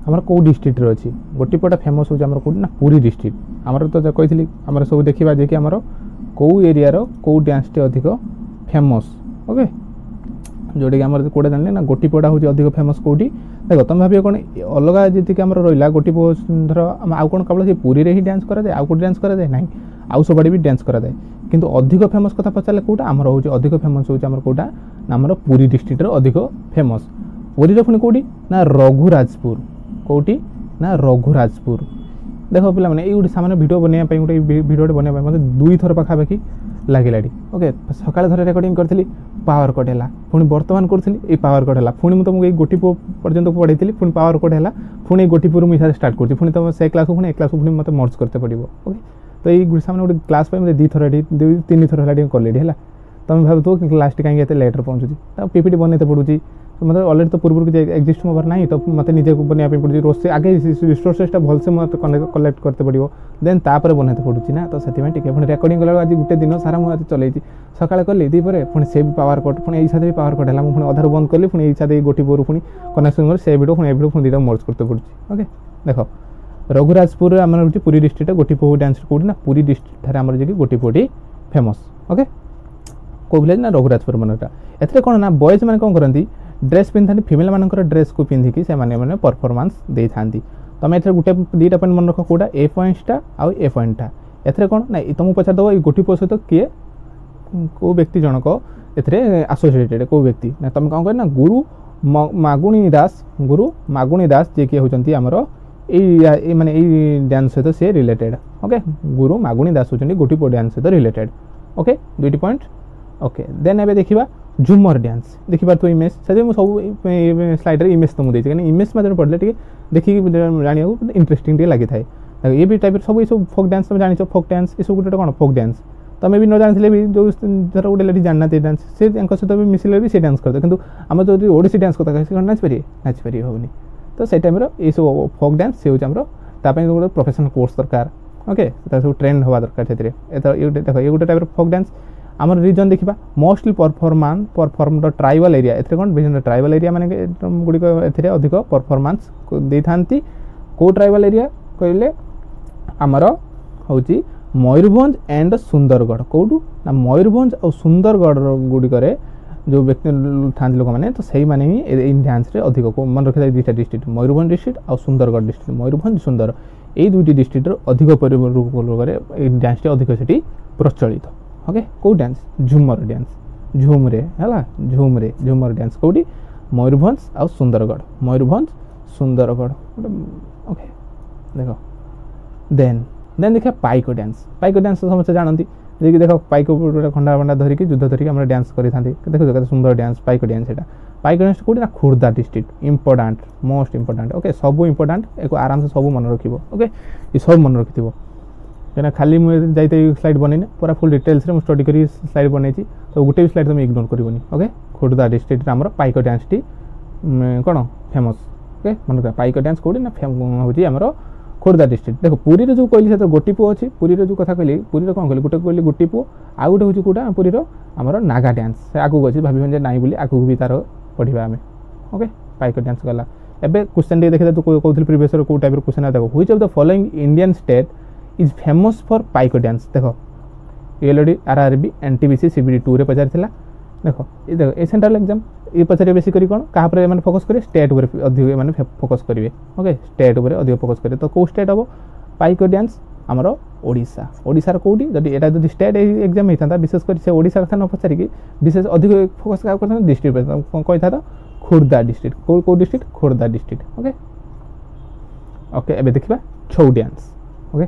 आमर कौ डिस्ट्रिक्ट अच्छी गोटीपुओटा फेमस हो कौटी ना पुरी डिस्ट्रिक्ट आमर तो कही आमर सब देखा जे कि आमर कौ एरिया कौ डांस टे अधिक फेमस ओके जोटा कि आमर कौटा जाने ना गोटीपुओटा हूँ अधिक फेमस कौटी देख तुम भाव कौन अलग जी आम रहा गोटीपुओ धर आउ कौन केवल पुरी रे ही डांस कराए आउ कौट डांस कराए ना आउ सबड़े भी डांस कराए किंतु अधिक फेमस कथा पचारे कौटा आमर हूँ अधिक फेमस होमर कौटा ना आमर पुरी डिस्ट्रिक्ट अधिक फेमस पुरी पुणी कौटी ना रघुराजपुर कौटी ना रघुराजपुर देख पे मैंने ये सामान भिडियो बनवाई गोटे भिडियो बनवाई मतलब 2 थर पाखापाखि लगे ओके सकाଳେ थरे रेकर्डिंग करी पावर कट है पुणी बर्तमान करी पावर कट है पुणी तुमको गोटीपुओ पर्यटन पढ़ाई पुणी पावर कट है पुणी गोटीपुर मुझे स्टार्ट कर पुणी तुम से क्लास पुणी क्लास पुणी मतलब मर्ज करते पड़ो ओके तो ये सामने गोटे क्लास मतलब 2 थर 3 थर है कले है तुम भाव तो लास्ट कहीं लेटर पहुँचुची पीपीटी बनते पड़ूँ मतलब ऑलरेडी तो पूर्व किसी एक्जिस्ट मोबार ना तो मतलब निजे बनवाई पड़े रोसे आगे रिसोर्सेसटा भलसे मतलब कलेक्ट करते पड़ो देन तापर बनाते पड़ूँ ना तो से पुणी रेकर्डिंग कला आज गोटे दिन सारा मुझे चलई सकाଳେ कली दीपर पुणी से भी पावर कट पुणी यही भी पावर कट है पुणी अधार बंद कली पुणी यही गोटीपुर पुणी कनेक्शन कर से भिडियो पुणी भिडियो पुणी 2 मर्ज करते पड़ूँ ओके देख रघुराजपुर आम हूँ पुरी डिस्ट्रिक्ट गोटीपुओ डांस कौटी ना पुरी डिस्ट्रिक्ट आम जी गोटीपुओटी फेमस ओके कौ विलेज ना रघुराजपुर मनटा एथरे कौन ना बॉयज मैंने कौन करती ड्रेस पिंधि फिमेल मानकर ड्रेस को पिंधिकी से मैंने परफॉर्मेंस दे था तुम ए गोटे 2टा पॉइंट मन रख कौटा ए पॉइंटा आउ ए पॉइंटा एथरे कौन ना तुमको पचार दब ये गोटीपुओ सहित किए कौ व्यक्ति जनक ए आसोसिएटेड कौ व्यक्ति ना तुम कौन कर गुरु मागुणी दास जी किए होती आमर माने डांस सहित सी रिलेटेड ओके गुरु मागुणी दास होती गोटीपुओ डांस सहित रिलेटेड ओके 2टी पॉइंट ओके देन एबे देखिबा झुमर डांस देखिबार तो इमेज से मु सब स्लाइड रे इमेज तुमको देछि कि इमेज मात्र पड़ले टिके देखि जानियो इंटरेस्टिंग टिके लागि थाए ये भी टाइप सब ये सब फोक डांस तुम जानिछो फोक डांस ये सब गोटे कौन फोक डांस तुम भी न जानी भी जो धर गोटे लेडी जाना डांस से सहित भी मिसिले भी से डांस करते किंतु आम जो ओडिसी डांस कथा कह नाच पारे होनी तो से टाइम ये सब फोक डांस से हूँ गोटे प्रोफेशनल कोर्स दरकार ओके सब ट्रेंड हवा दरकार से देख ये गोटे टाइप फोक डांस आमर रिजन देखा mostly perform tribal area A कौन विभिन्न ट्राइबल एरिया माने गुड़िक अधिक परफॉर्मेंस दे था कौ ट्राइबल एरिया कहले आमर हूँ मयूरभंज एंड सुंदरगढ़ कौटू ना मयूरभंज और सुंदरगढ़ गुड़िक जो व्यक्ति था लोक मैंने तो सही माने ही डांस रे अधिक मन रखी दुईटा डिस्ट्रिक्ट मयूरभंज डिस्ट्रिक्ट और सुंदरगढ़ डिस्ट्रिक्ट मयूरभंज सुंदर ये दुईटी डिस्ट्रिक्ट अधिक डांस अधिक से प्रचलित ओके कौ डांस झूमर डांस झूमरे है झूमर डांस कौटी मयूरभंज और सुंदरगढ़ मयूरभंज सुंदरगढ़ ओके देख देन देखा पाइक डांस तो समस्त जानती देखिए देख पाइक खंडा फंडा धरिकी युद्ध धरिकी आम डांस करें देखो सुंदर डांस पाइक डांस है पाइक डांस कौटी ना Khurda district important most important okay सब इंपोर्टाट एक आराम से सब मन रखिए ओके ये सब मन रखि कहीं खाली मुझे जाते स्लाइड बनैनी पूरा फुल डिटेल्स रे स्टडी करी स्लाइड बनई तो गोटे भी स्लाइड तुम इग्नोर करनी ओके खुर्दा डिस्ट्रिक्ट आम पाइक डांस टी कौन फेमस ओके मन रखा पाइक डांस कौटी ना हूँ आमर खुर्दा डिस्ट्रिक्ट देख पुरी जो कहली से गोटी पुओ अच्छी पुरी जो कथा कहली पुरी कौन कहली गोटे कहली गोटी पुओ आउ गोटे हूँ कौटा पुरी आमर नागा डांस से आगू अच्छी भाभी नाई बोली आगू भी तार पढ़ा आम ओके पाइक डांस गला एबे क्वेश्चन टे देखा तू कहते प्रिवियस कौ टाइप क्वेश्चन देखो which of the following Indian state is famous for pike dance देख एलडी आरआरबी एनटीबीसी सीबीडी 2 रे पचार देख ये सेंट्रल एग्जाम ये पचारे बेसी करी कौन क्या मैंने फोकस करेंगे स्टेट उपर अधिक मैंने फोकस करेंगे ओके स्टेट उपर अधिक फोकस करेंगे तो कौ स्टेट हम पाइक डांस आमर ओडिशा ओडिशार कौटी जब यहाँ जो स्टेट एग्जाम होता विशेषकर से ओडिशा कथा न पचारिकी विशेष अधिक फोकस क्या डिस्ट्रिक्ट कही था खुर्दा डिस्ट्रिक्ट कौ district Khurda district okay okay एबे देखा छौ डांस ओके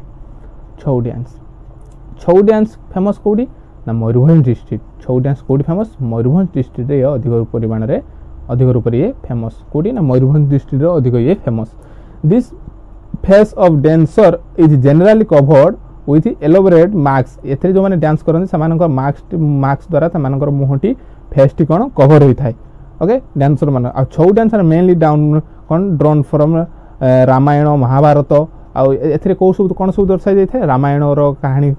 छौ डांस फेमस कौटी ना मयूरभंज डिस्ट्रिक्ट छौ डांस कौटी फेमस मयूरभंज डिस्ट्रिक्ट ये अधिक परिमाण में अधिक रूप ये फेमस कौटी ना मयूरभंज डिस्ट्रिक्ट अधिक ये famous this face of dancer is generally covered with elaborate marks एथे जो माने डांस करन से मार्क्स द्वारा से मुहटी फेस टी कौन कवर होता है ओके डांसर मान छौ डांस आर मेनली डाउन कौन ड्रोन फ्रॉम रामायण महाभारत आउ ए कौ सब कौन सब दर्शा जाए रामायण कहानी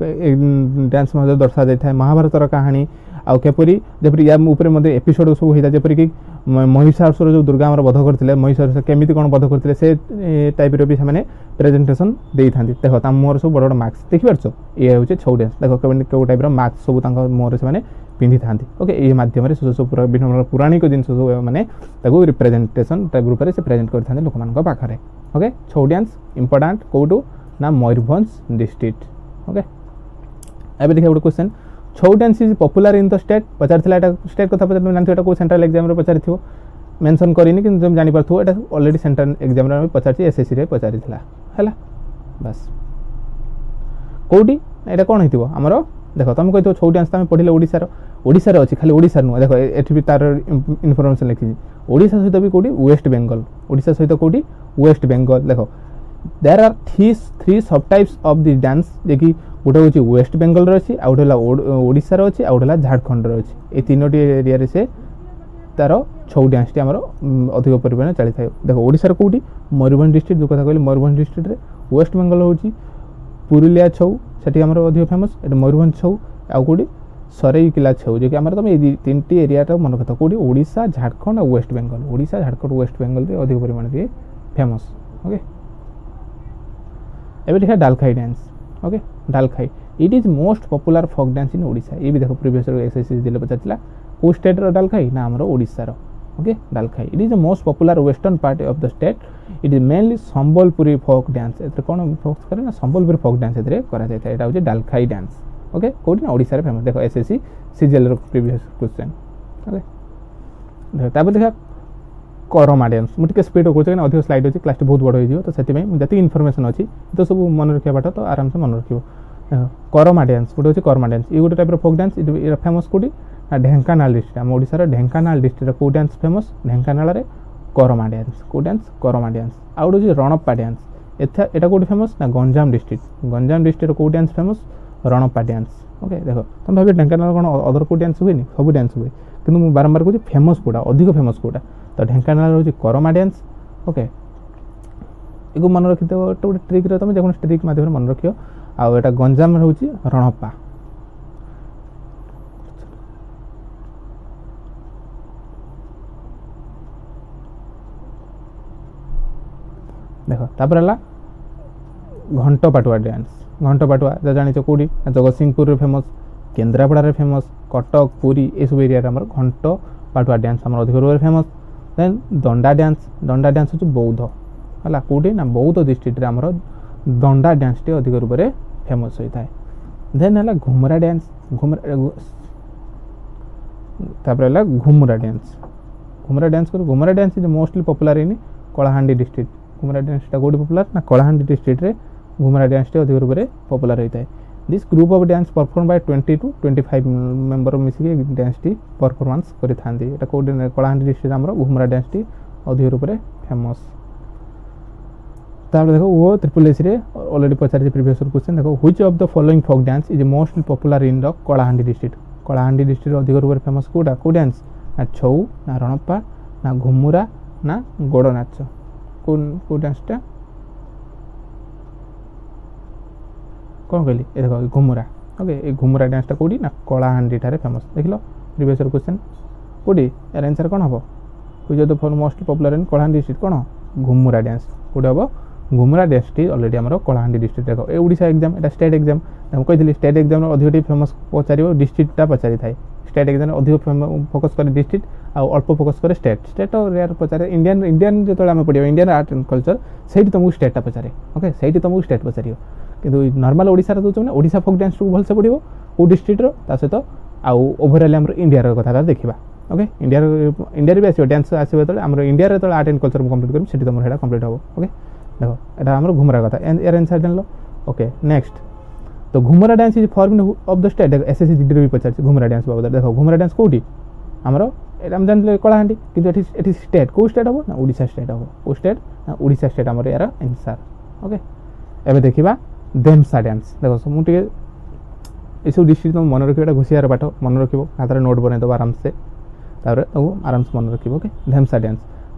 डांस दर्शा जाए महाभारत कहानी आउपरी जपरी या ऊपर एपिसोड सब होता है जपरी कि महिषासुर जो दुर्गा वध करते महिषासुर केमी कौन वध करते से टाइप भी से प्रेजेंटेशन दे था देख मोहर सब बड़ बड़ मार्क्स देखिपार ये हूँ छौ डांस देख कौ टाइप मार्क्स सब मोहर से पिंधि था ओके ये मध्यम से सब विभिन्न पौराणिक जिन सब मैंने रिप्रेजेंटेशन टाइप रूप से प्रेजेंट करते लोक मान पाखे ओके छौ डांस इंपोर्टाट कौटू ना मयूरभंज डिस्ट्रिक्ट ओके एबे देखिए गोटे क्वेश्चन छौ dance is popular in the state Pachar state कथा पचार जानते को सेंट्रल एग्जाम पचार मेंशन करनी कि तुम जानी पारथो एटा ऑलरेडी सेंट्रल एग्जाम रे पचार एसएससी रे पचारिथिला हैला बस कोडी एटा कोन हितिबो हमरो देखो तुम कहतो छौ डांस तुम पढिले ओडिसा रे अछि खाली ओडिसा नु देखो एठी भी तार इन्फॉर्मेशन लिखि ओडिसा सहित भी कोडी वेस्ट बंगाल ओडिसा सहित कोडी वेस्ट बंगाल देखो देयर आर थ्री सब टाइप्स ऑफ दिस डांस देखि गोटे हूँ वेस्ट बेंगल रही आउ गोटे ओडिशा रही आउ गोटे झारखंड रही ये तीनोटी एरिया रे से तार छौ डांस टी आमर अधिक परिमाण चली था देखो ओडिशा कौटी मयूरभंज डिस्ट्रिक्ट जो कथा कहली मयूरभंज डिस्ट्रिक्ट रे वेस्ट बेंगल हूँ पुरुलिया छौ से अधिक फेमस ये मयूरभंज छौ आउ कौटी सरईकिला छौ जो कि आम तुम ये तीन एरिया मन कथा कौटी ओडिशा झारखंड और West Bengal Odisha Jharkhand West Bengal रे अधिक परिमाण में फेमस ओके एबे देखा Dalkhai dance okay Dalkhai it is most popular folk dance in Odisha ये भी देखो प्रीवियस एसएससी दिले पचारला को स्टेट रो डालखाई ना हमरो ओडिशा रो okay Dalkhai it is the most popular western part of the state it is mainly Sambalpuri folk dance एते कोन फोकस करे ना संबलपुरी फोक डांस एते करा जाय था एटा होजे डालखाई डांस ओके कोडी ना ओडिशा रे फेमस देखो एसएससी सीजीएल रो प्रीवियस क्वेश्चन ओके देखो ताबे देखा करमा डांस मुझे स्पीड हो ना अधिक स्लाइड अच्छी क्लास बहुत बड़ हो तो से जी इनफर्मेशन अच्छी तो सब मन रखा बाट तो आराम से मन रखियो करमा डांस गोटे हूँ करमा डांस ये गोटे टाइप फोक डांस ये फेमस कौटी ना ढेंकानाल डिस्ट्रिक्ट आम ओडिशार ढेंकानाल डिस्ट्रिक्ट कौ डांस फेमस ढेंकानाल रे करमा डांस कौ डांस करमा डांस आउ गोटे रणप्पा डांस एटा कौटी फेमस ना गंजाम डिस्ट्रिक्ट कौ डांस फेमस रणप्पा डांस ओके देख तुम भाव ढेंकानाल कौन अदर को डांस हुए सब डांस हुए कि मुझे बारंबार कहूँ फेमस कौटा अधिक फेमस कौटा तो ढेंकानाल हूँ करमा डांस ओके ये मन रखी गोटे ट्रिक तुम जो ट्रिक मध्यम मन रखियो आउ एटा गंजाम हूँ रणप्पा देख तापर घंट पाटुआ डांस घंट पाटुआ जानी कौटी जगतसिंहपुर फेमस केन्द्रापड़ा फेमस कटक पुरी ये सब एरिया आम घंट पाटुआ डांस आम अधिक रूप फेमस देन दंडा डांस हूँ बौद्ध है कौटी ना बौद्ध डिस्ट्रिक्ट आम दंडा डांस टी अधिक रूप से फेमस होता है देन है Ghumura dance Ghumura dance Ghumura dance is mostly popular in Kalahandi district Ghumura dance कौटी पॉपुलर ना कलाहांडी डिस्ट्रिक्ट रे घुमरा डांस टी अधिक रूप से पॉपुलर होता है this group of dance perform by 20 to 25 member मिसिक डांस टी परफॉर्मेंस करि थांदी एटा कौटी कलाहांडी डिस्ट्रिक्ट आम घुमरा डांस टी अधिक रूप से फेमस तापर देखो वो ट्रिपल एस रे ऑलरेडी पचार प्रीवियस क्वेश्चन देखो which of the following folk dance is mostly popular in the Kalahandi district अधिक रूप से फेमस कोटा को डांस ना छौ ना रणप्पा ना घुमुरा ना गोड़ नाच को डांसटा कौन कहली ये देखो घुमुरा ओके ये घुमुरा डांसटा कौटी ना कलाहांडी ठारे फेमस देख लो प्रीवियस क्वेश्चन कौटी यार आंसर कौन हम which of the following most popular in Kalahandi district कौन घुमुरा डांस कौटी हम घुमुरा डांस टी ऑलरेडी आम कलाहांडी डिस्ट्रिक्ट देखो ये ओडिशा एग्जाम एटा स्टेट एग्जाम कही स्टेट एग्जाम अधिक फेमस पचार डिस्ट्रिक्टा पचारि थाए स्टेट एग्जाम अधिक फोकस करे डिस्ट्रिक्ट आउ अल्प फोकस करे स्टेट और रेयर पचारे इंडियन जो आम पढ़ो इंडियन आर्ट एंड कल्चर से तुमको स्टेटा पचारे ओके से तुमको स्टेट पचार किंतु नॉर्मल ओडिशा दूसरे ना ओडिशा फोक डांस को भलसे पढ़ो वो डिस्ट्रिक्टर सहित आउ ओवरऑल आम इंडिया कथा देखा ओके इंडिया भी आसो डांस आसो जो आम इंडिया जो आर्ट एंड कल्चर कंप्लीट करें से तुम कंप्लीट हम ओके देखो यहाँ आम घुमरा कथा यार आंसर जान लो ओके नेक्स्ट तो Ghumura dance is form of the state SSC GD भी पचार घुमरा डांस बाबद देखो घुमरा डांस कौटी आमर आम जान कलाहांडी कि स्टेट कौ स्टेट हम ना ओडिशा स्टेट हम कौ स्टेट ना ओडिशा स्टेट आमर यार आंसर ओके एवं देखा धेमसा डांस देखो मुझे ये सब डिस्ट्रिक्ट तुम मन रखिए घुषियार पाठ मन रख हाथ में नोट बनईदेव आराम से आराम से मन रखिए ओके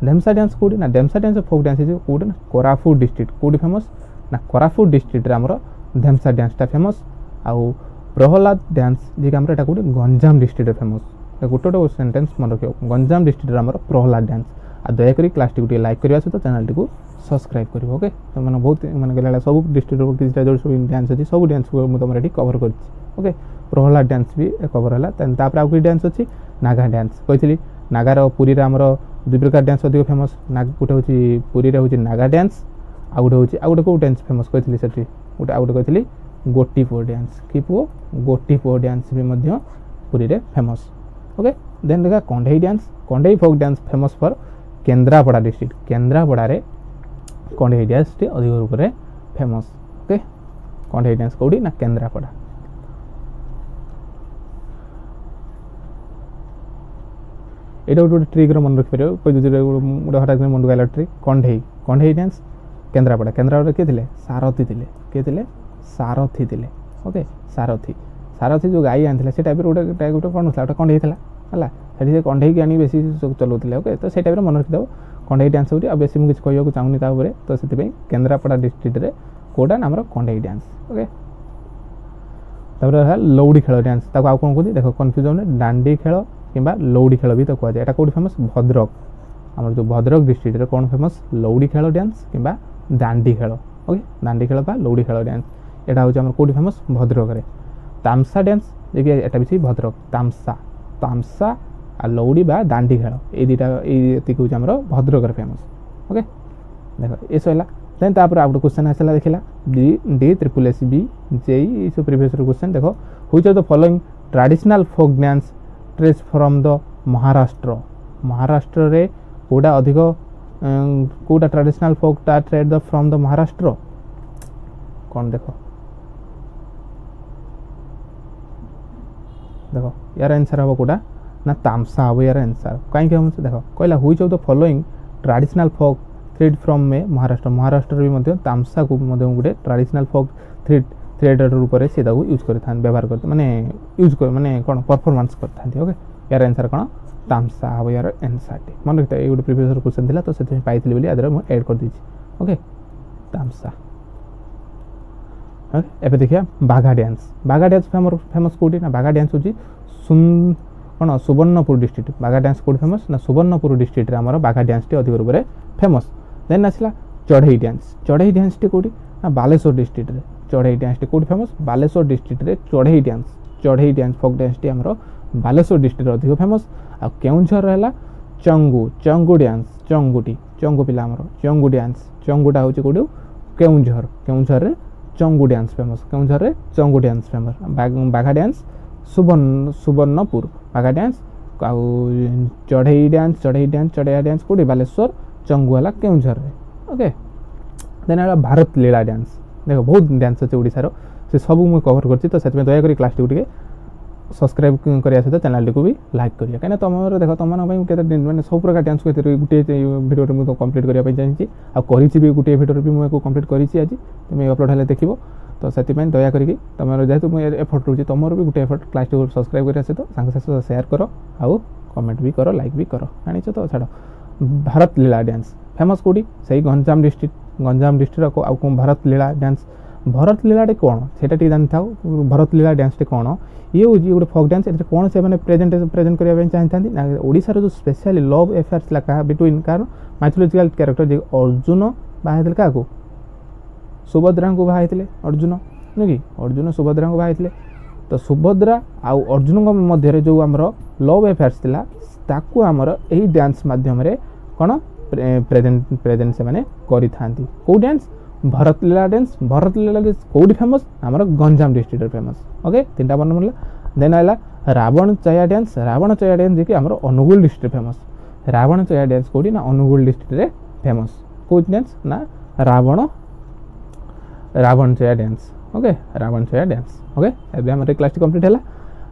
धेमसा डांस कौटी ना धेमसा डांस फोक डांस कौटी ना कोरापुट डिस्ट्रिक्ट कौटी फेमस ना कोरापुट डिस्ट्रिक्ट आमर धेमसा डांसटा फेमस आउ प्रहलाद डांस जी आम कौटी गंजाम डिस्ट्रिक्ट फेमस गोटे गोटे सेंटेंस मन रखियो गंजाम डिस्ट्रिक्ट आमर प्रहलाद डांस आ दयाकोरी क्लास टी लाइक करने सहित चैनल टी सब्सक्राइब कर ओके तो मैंने बहुत मैंने सब डिस्ट्रिक्ट जो सब डांस अच्छी सब डांस को मुझे तुम ये कवर कर ओके प्रहलाद डांस भी कवर है तापर आउ डांस अच्छी नागा डांस कही नागार पुरी आमर दुई प्रकार डांस अधिक फेमस गोटे हूँ पुरी हूँ नागा डांस आउ गोटे हूँ आउ गोटे कौ डांस फेमस कही से गोटे आउ गोटे कही गोटी पुओ डांस कि पुओ गोटी पुओ डांस भी पुरी रे फेमस ओके देन देखा Kandhei folk dance famous for Kendrapara district Kendrapara रे कंढई डांस टी अधिक रूप से फेमस ओके कंढई डांस कौटी ना केन्द्रापड़ा यहाँ गोटे ट्रिक मन रखिपर गोटे हठात मन गला ट्रिक कंढई डांस केन्द्रापड़ा किए थे सारथी किए सारथी ओके सारथी जो गाई आनी से टाइप गोटे कौन था गोटे कंढई है से कंढई की आनी बेस चलाते ओके तो से टाइप मन रखिदेव कंढई डांस होती बेस मुझे कहूँ चाहूनी तो से केन्द्रापड़ा डिस्ट्रिक्ट रे कौटा ना आम कंढई डांस ओके तापर लौड़ी खेल डांस आउ कौन कहते देख कन्फ्यूज होने डांडी खेल कि लौड़ी खेल भी तो कहुए यहाँ कौटी फेमस भद्रक आम जो भद्रक डिस्ट्रिक्ट रे कौन फेमस लौड़ी खेल डांस कि दांडी खेल ओके दांडी खेल लौड़ी खेल डांस यहाँ हूँ कौटी फेमस भद्रक रे तामसा डांस देखिए यहाँ भी भद्रक तामसा आ लौड़ी बा दांडी खेल ये दुटा ये हूँ आम भद्रक फेमस ओके देख ये सर देन तापर आउट क्वेश्चन आसला देखला D triple S B JE सब प्रीवियस क्वेश्चन देखो which of the following traditional folk dance trace from the Maharashtra रे कोडा अधिक कोडा ट्रेडिशनल फोक टा ट्रेड फ्रॉम द महाराष्ट्र कौन देखो यार आंसर हम कोडा ना तामसा हम यार आंसर कहीं देखो कहला which of the following traditional folk thread from में महाराष्ट्र भी तामसा को गोटे ट्रेडिशनल फोक थ्रेडर रूप से सी यूज कर व्यवहार करते माने यूज कर माने कौन परफॉर्मेंस करते ओके यार आंसर कौन तामसा हम यार आंसर टी मन रखता ये गोटे प्रीवियस क्वेश्चन थिला तो से पाइली बोली आदर मुझे ऐड कर दी ओके तामसा ओके एबे देखिया बाघा डांस फेमस कोडी ना बाघा डांस होची सुन कौन सुवर्णपुर डिस्ट्रिक्ट बाघा डांस कोडी फेमस ना सुवर्णपुर डिस्ट्रिक्ट रे हमर बाघा डांस टी अधिक रूप से फेमस देन आसला चढ़ई डांस टी कोडी ना बालेश्वर डिस्ट्रिक्ट रे चढ़ई डांस टी कोडी फेमस बालेश्वर डिस्ट्रिक्ट रे चढ़ई डांस फोक डांस टी हमर बालेश्वर डिस्ट्रिक्ट रे अधिक फेमस आ केउंझर रहला चंगू डांस चंगू पिला हमर चंगू डांस चंगूटा होची कोडी केउंझर रे चंगू डांस फेमस केउंझर रे चंगू डांस फेमस बाघा डांस सुवर्णपुर बाघा डांस आउ चढ़ई डांस कोडी बालेश्वर चंगू वाला केउंझर रे ओके देन आला भारत लीला डांस देखो बहुत डांस अच्छे ओडिसा रो से सब मु कवर करछि तो सेत में दया करी क्लास टी सब्सक्राइब करिया सहित चैनल टी को भी लाइक करिया कहीं तुम देख तुम मैंने सब प्रकार डांस को गोटे भिडियो में तो कंप्लीट करने चाहिए आ भी गोटे भिडियो भी मुझे कंप्लीट करी आज तुम अपलोड हेल्ले देख तो से दया करी तुम जेहतु मुझे एफर्ट रोचे तुम भी गोटे एफर्ट क्लास टी सब्सक्राइब करिया सहित सांग शेयर कर आउ कमेंट भी कर लाइक भी कर जानिछ तो छाड़ भारत लीला डांस फेमस कोडी सही गंजाम डिस्ट्रिक्ट आउ भारत लीला टे कौन से जानी था भारत लीला डांस टे कौन ये हूँ गोटे फोक डांस ये कौन से प्रेजेंट करने चाहता ओडिशार जो स्पेशली लव अफेयर्स क्या बिटवीन कार माइथोलॉजिकल कैरेक्टर जे अर्जुन बाहर क्या सुभद्रा को बाहर अर्जुन नुह कि अर्जुन सुभद्रा को बाहर तो सुभद्रा आउ अर्जुन मध्य जो आमर लव अफेयर्स थिला ताकू आमर यही डांस माध्यम कौन प्रेजेंट से माने करि थांती को डांस भारत लीला डांस कोडी फेमस आमर गंजाम डिस्ट्रिक्ट फेमस ओके तीनटा बन मिला देन आइला रावण चया डांस जे कि आमर अनुगुल डिस्ट्रिक्ट फेमस रावण चया डांस कोडी ना अनुगुल डिस्ट्रिक्ट रे फेमस को डांस ना रावण चया डांस ओके रावण चया डांस ओके एबे हमर क्लास कंप्लीट हैला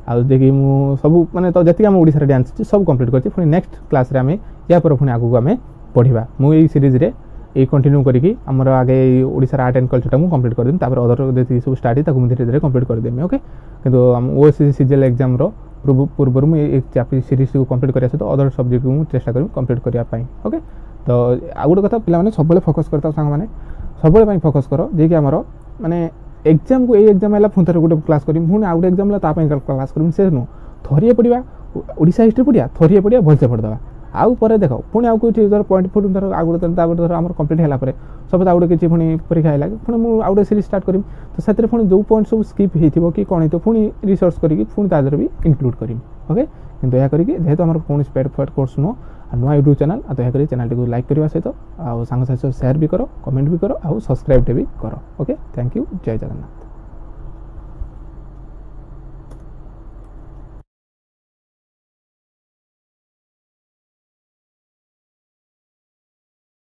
आ देखि मु सब माने तो जति हम ओडिसा रे डांस सब कंप्लीट करछि पुनी नेक्स्ट क्लास रे हमें या पर पुनी आगु हमें पढ़िबा मु ए सीरीज रे ये कंटिन्यू करी आमर आगे ओडिसा आर्ट एंड कल्चर मुझे कंप्लीट कर देम अदर जी सब स्टार्ट है धीरे धीरे कंप्लीट कर देमी ओके किंतु ओएससी सीजीएल एग्जाम रो पूर्व मुझे चैप्टर सीरीज को कंप्लीट करिया सहित अदर सब्जेक्ट को चेष्टा करी कंप्लीट करने ओके तो आ गोटे कथा पे सब फोकस करता सांग मैंने सब फोकस कर जे कि आमर माने एग्जाम को एग्जाम है पुणी थे गोटे क्लास करी पुणी आउ गोटे एग्जाम है क्लास करी से नुह थरिए पढ़ा ओडिशा हिस्ट्री पढ़िया थरिए पढ़िया भलसे पढ़ीदा आउ पर देख पुणी आउ कोई धर पॉइंट फुट धर आउ गोटे धर आम कंप्लीट है सब आउ गोटे किसी पुणी परीक्षा है पुणी मुझे आउ गोटे सीरीज स्टार्ट करी तो से पुणी जो पॉइंट सब स्किप हो कि कौन हो पुणी रिसर्च करी पुणी तादर भी इंक्लूड करी ओके कि दया करी जेहेतु आम कौन पेड फेड कोर्स नुह नुआ यूट्यूब चैनल दया चैनल को लाइक करने सहित आउ सांग शेयर भी कर कमेंट भी कर आउ सब्सक्राइब भी कर ओके थैंक यू जय जगन्नाथ।